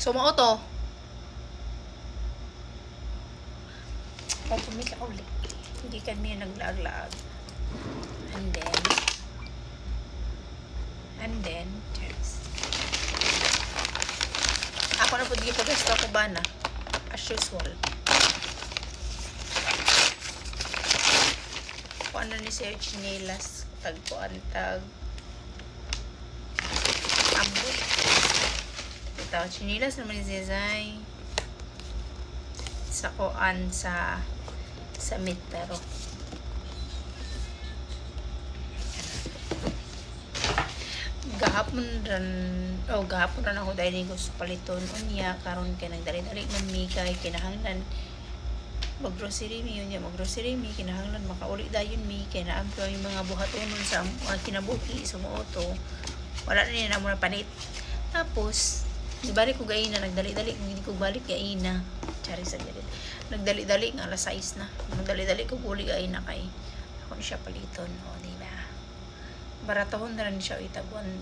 Sumao to. Pagpumi ka ulit. Hindi kami naglag-lag. And then, cheers. Ako na po di ko gusto ko ba na? As usual. Kung ano ni Sir Chinilas, tagpuan tag ambot. Ito, Chinilas naman ni Zezay. Sa kuan sa mitero. Gahapon ran ako dahil gusto paliton unya karon kay nagdali-dali man mi kay kinahanglan mag-grocery mi unya mag-grocery mi kinahanglan makauli dayon mi kay naampo yung mga buhatonon sa kinabuhi sumuoto wala na niya na muna panit tapos dibalik ko gaina nagdali-dali kung hindi ko balik gaina chari sa dali nagdali-dali nga alas 6 na nagdali-dali ko uli gaina kay ako ni siya paliton o di ba baratahon na rin siya itag 1,000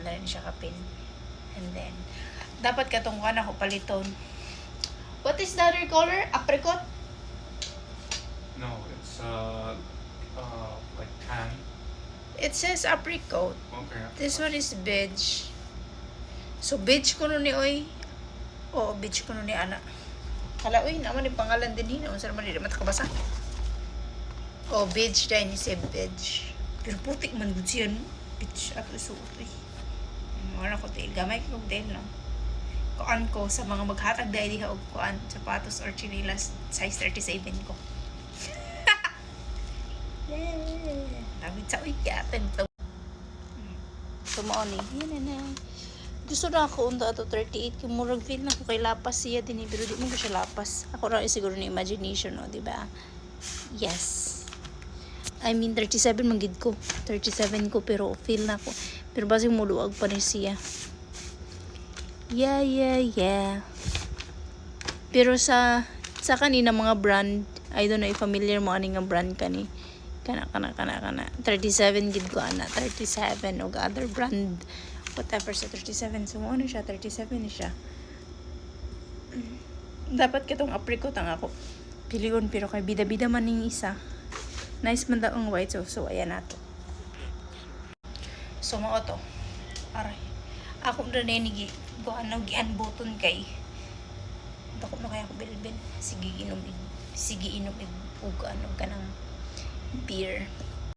na rin siya kapin and then dapat katong kuan ako paliton. What is the other color? Apricot? No, it's like tan. It says apricot. Okay. This one is beige. So beige ko nun ni oy. Oo, beige ko nun ni ana. Hala oy, naman yung pangalan din hin. Unsa naman di matakabasa. Oh, beige din ni say beige. Pero putik man gud siya no. Beige ato suot oy. Wala ko tail gamay ko din no. Kuan ko sa mga maghatag dahil diha og kuan sapatos or chinelas size 37 ko. Yeah. Damit sa uy yaten to. Tumo ni. Yan na. Gusto na ako unta ato 38 kay murag feel na ko kay lapas siya din pero di mo ko siya lapas. Ako ra siguro ni imagination no, di ba? Yes. I mean 37 man gid ko. 37 ko pero feel na ko. Pero basig muluag pa ni siya. Yeah. Pero sa kanina mga brand, I don't know if familiar mo ani nga brand kani. Kana. 37 gid ko ana, 37 og other brand whatever sa 37. So ano siya 37 siya. Dapat katong apricot ang ako. Piligon pero kay bida-bida man ning isa. Nice man daw ang white so ayan nato. So mao to. Aray. Ako na nenigi ko ano gian button kay dako na kaya ko bilbil sige inom ug ano kanang beer